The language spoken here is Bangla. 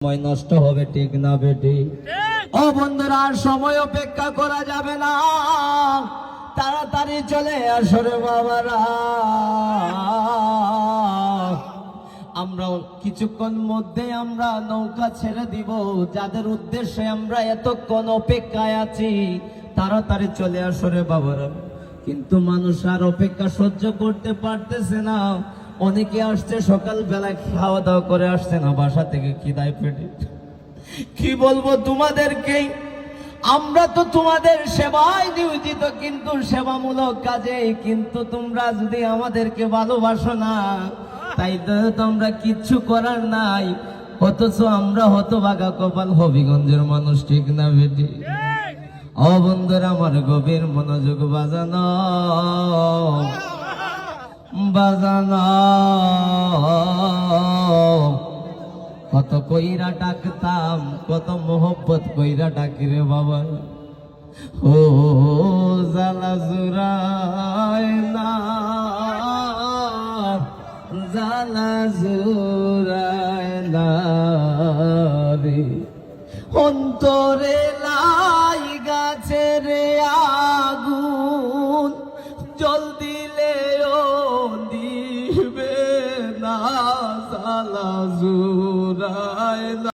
সময় নষ্ট হবে, ঠিক না বেটি? ও বন্ধুরা, আর সময় অপেক্ষা করা যাবে না, তাড়াতাড়ি চলে আসো রে বাবারা। আমরা কিছুক্ষণ মধ্যে আমরা নৌকা ছেড়ে দিব, যাদের উদ্দেশ্যে আমরা এতক্ষণ অপেক্ষায় আছি, তাড়াতাড়ি চলে আসো রে বাবারা। কিন্তু মানুষ আর অপেক্ষা সহ্য করতে পারতেছে না। অনেকে আসছে সকালবেলা, খাওয়া দাওয়া করে আসছে না বাসা থেকে, খিদায় পেটে। কি বলবো তোমাদেরকে, আমরা তো তোমাদের সেবায় নিয়োজিত, কিন্তু সেবামূলক কাজে, কিন্তু তোমরা যদি আমাদেরকে ভালোবাসো না, তাই তো তোমরা কিচ্ছু করার নাই। অথচ আমরা হতভাগা কপাল হবিগঞ্জের মানুষ, ঠিক না বেটি? ও বন্ধুরা, আমার গভীর মনোযোগ বাজানো বাজানো, কত কইরা ডাকতাম, কত মোহব্বত কইরা ডাকি রে বাবা। ও জালা জুরায় না, জালা জুরায় না রে, অন্তরে লাই গাছে রে আগুন, জল দিলেও নিবে না, জালা জুরায় না।